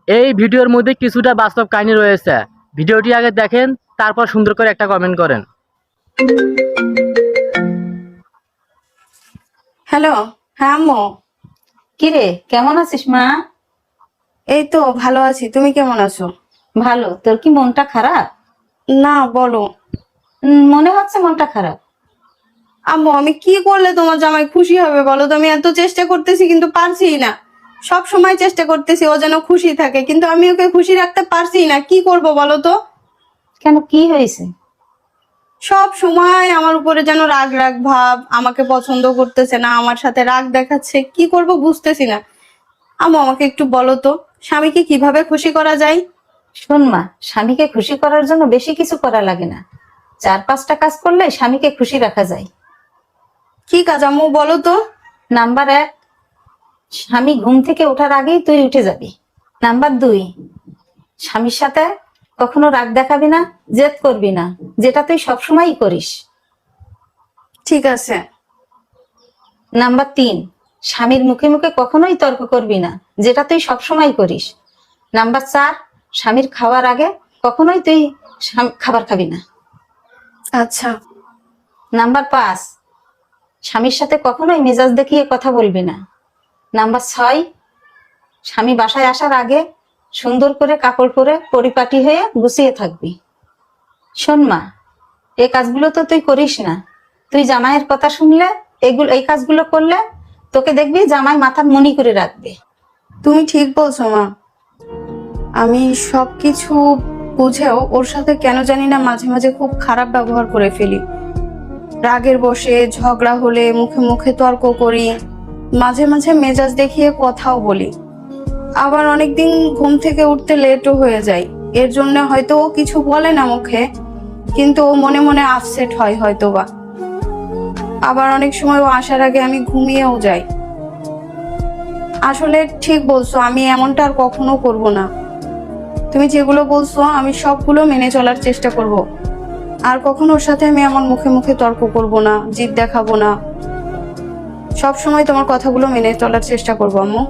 এই ভিডিওর মধ্যে কিছুটা বাস্তব কাহিনী রয়েছে। ভিডিওটি আগে দেখেন, তারপর সুন্দর করে একটা কমেন্ট করেন। হ্যালো। হ্যাঁ আম্মু। কিরে, কেমন আছিস মা? এই তো ভালো আছি, তুমি কেমন আছো? ভালো। তোর কি মনটা খারাপ? না, বলো। মনে হচ্ছে মনটা খারাপ। আম্মু, আমি কি করলে তোমার জামাই খুশি হবে বলো তো? আমি এত চেষ্টা করতেছি কিন্তু পারছি না। সব সময় চেষ্টা করতেছি ও যেন খুশি থাকে, কিন্তু আমি ওকে খুশি রাখতে পারছি না। কি করব বলো তো? কেন, কি হয়েছে? সব সময় আমার উপরে যেন রাগ রাগ ভাব, আমাকে পছন্দ করতেছে না, আমার সাথে রাগ দেখাচ্ছে। কি করব বুঝতেছি না। আম্মু, আমাকে একটু বলো তো, স্বামীকে কিভাবে খুশি করা যায়? শোন মা, স্বামীকে খুশি করার জন্য বেশি কিছু করা লাগে না। 4-5টা কাজ করলে স্বামীকে খুশি রাখা যায়। কি কাজ আম্মু, বলো তো? নাম্বার 1, স্বামী ঘুম থেকে ওঠার আগেই তুই উঠে যাবি। নাম্বার 2, স্বামীর সাথে কখনো রাগ দেখাবি না, জেদ করবি না, যেটা তুই সবসময়ই করিস। ঠিক আছে। নাম্বার 3, স্বামীর মুখে মুখে কখনোই তর্ক করবি না, যেটা তুই সবসময় করিস। নাম্বার 4, স্বামীর খাওয়ার আগে কখনোই তুই খাবার খাবি না। আচ্ছা। নাম্বার 5, স্বামীর সাথে কখনোই মেজাজ দেখিয়ে কথা বলবি না। নাম্বার 6, স্বামী বাসায় আসার আগে সুন্দর করে কাপড় পরে পরিপাটি হয়ে গুছিয়ে থাকবি। শোন মা, এই কাজগুলো তো তুই করিস না। তুই জামাইয়ের কথা শুনলে, এই কাজগুলো করলে তোকে দেখবি জামাই মাথার মনি করে রাখবে। তুমি ঠিক বলছো মা। আমি সবকিছু বুঝেও ওর সাথে কেন জানি না মাঝে মাঝে খুব খারাপ ব্যবহার করে ফেলি। রাগের বশে ঝগড়া হলে মুখে মুখে তর্ক করি, মাঝে মাঝে মেজাজ দেখিয়ে কথাও বলি। আবার অনেকদিন ঘুম থেকে উঠতে লেটও হয়ে যায়। এর জন্য হয়তো ও কিছু বলে না মুখে, কিন্তু ও মনে মনে আপসেট হয় হয়তো বা। আবার অনেক সময় ও আসার আগে আমি ঘুমিয়েও যাই। আসলে ঠিক বলছো, আমি এমনটা আর কখনো করব না। তুমি যেগুলো বলছো আমি সবগুলো মেনে চলার চেষ্টা করব। আর কখনো ওর সাথে আমি এমন মুখে মুখে তর্ক করব না, জিদ দেখাবো না। সব সময় তোমার কথাগুলো মেনে চলার চেষ্টা করবো আম্মু।